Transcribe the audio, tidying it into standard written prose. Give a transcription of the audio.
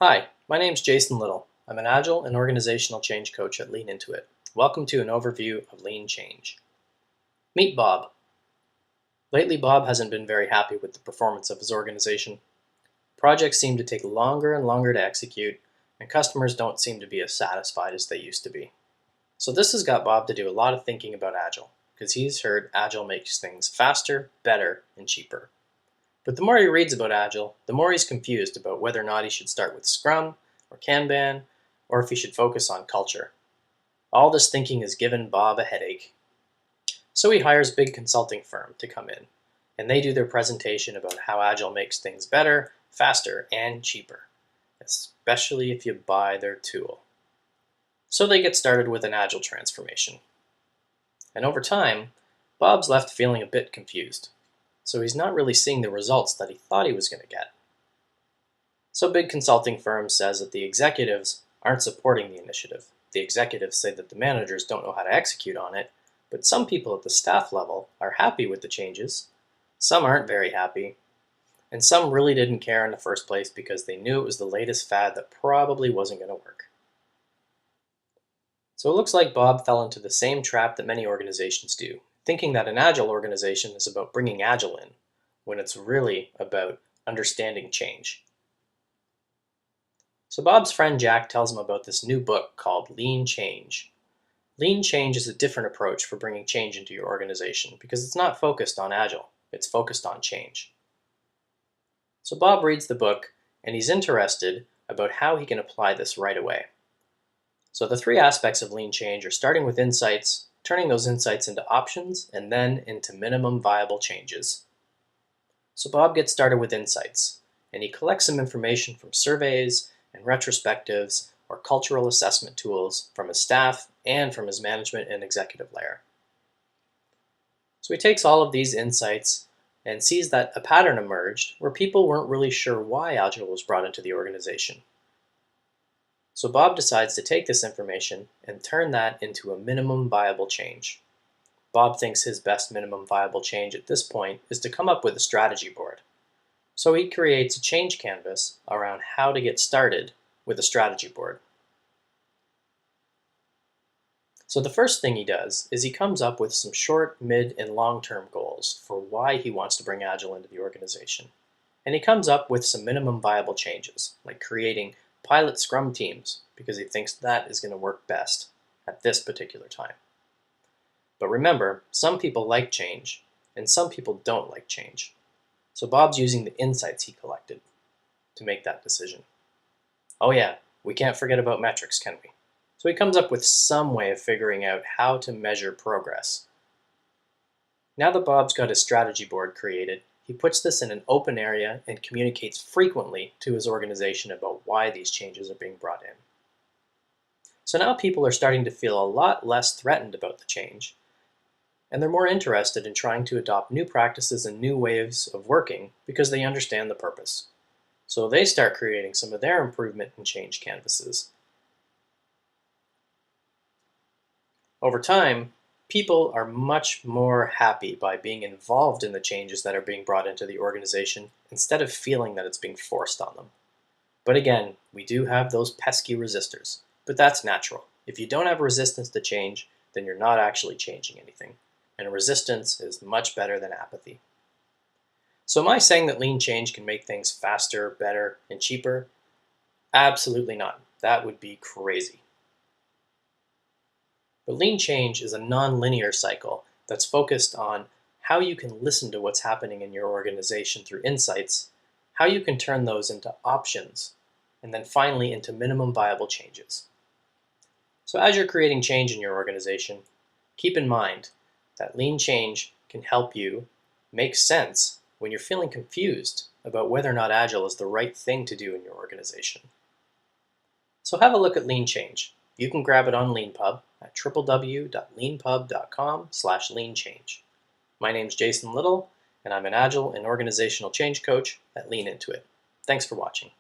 Hi, my name's Jason Little. I'm an Agile and Organizational Change Coach at Lean Intuit. Welcome to an overview of Lean Change. Meet Bob. Lately, Bob hasn't been very happy with the performance of his organization. Projects seem to take longer and longer to execute, and customers don't seem to be as satisfied as they used to be. So this has got Bob to do a lot of thinking about Agile, because he's heard Agile makes things faster, better, and cheaper. But the more he reads about Agile, the more he's confused about whether or not he should start with Scrum or Kanban, or if he should focus on culture. All this thinking has given Bob a headache. So he hires a big consulting firm to come in, and they do their presentation about how Agile makes things better, faster, and cheaper, especially if you buy their tool. So they get started with an Agile transformation. And over time, Bob's left feeling a bit confused. So he's not really seeing the results that he thought he was going to get. So big consulting firm says that the executives aren't supporting the initiative. The executives say that the managers don't know how to execute on it, but some people at the staff level are happy with the changes, some aren't very happy, and some really didn't care in the first place because they knew it was the latest fad that probably wasn't going to work. So it looks like Bob fell into the same trap that many organizations do, thinking that an Agile organization is about bringing Agile in, when it's really about understanding change. So Bob's friend Jack tells him about this new book called Lean Change. Lean Change is a different approach for bringing change into your organization because it's not focused on Agile, it's focused on change. So Bob reads the book and he's interested about how he can apply this right away. So the three aspects of Lean Change are starting with insights, turning those insights into options, and then into minimum viable changes. So Bob gets started with insights, and he collects some information from surveys and retrospectives or cultural assessment tools from his staff and from his management and executive layer. So he takes all of these insights and sees that a pattern emerged where people weren't really sure why Agile was brought into the organization. So Bob decides to take this information and turn that into a minimum viable change. Bob thinks his best minimum viable change at this point is to come up with a strategy board. So he creates a change canvas around how to get started with a strategy board. So the first thing he does is he comes up with some short, mid, and long-term goals for why he wants to bring Agile into the organization. And he comes up with some minimum viable changes, like creating pilot Scrum teams, because he thinks that is going to work best at this particular time. But remember, some people like change, and some people don't like change. So Bob's using the insights he collected to make that decision. Oh yeah, we can't forget about metrics, can we? So he comes up with some way of figuring out how to measure progress. Now that Bob's got his strategy board created, he puts this in an open area and communicates frequently to his organization about why these changes are being brought in. So now people are starting to feel a lot less threatened about the change, and they're more interested in trying to adopt new practices and new ways of working because they understand the purpose. So they start creating some of their improvement and change canvases. Over time, people are much more happy by being involved in the changes that are being brought into the organization instead of feeling that it's being forced on them. But again, we do have those pesky resistors, but that's natural. If you don't have resistance to change, then you're not actually changing anything. And resistance is much better than apathy. So am I saying that lean change can make things faster, better, and cheaper? Absolutely not. That would be crazy. But lean change is a non-linear cycle that's focused on how you can listen to what's happening in your organization through insights, how you can turn those into options, and then finally into minimum viable changes. So as you're creating change in your organization, keep in mind that lean change can help you make sense when you're feeling confused about whether or not Agile is the right thing to do in your organization. So have a look at Lean Change. You can grab it on LeanPub at www.leanpub.com/leanchange. My name's Jason Little, and I'm an Agile and Organizational Change Coach at Lean Intuit. Thanks for watching.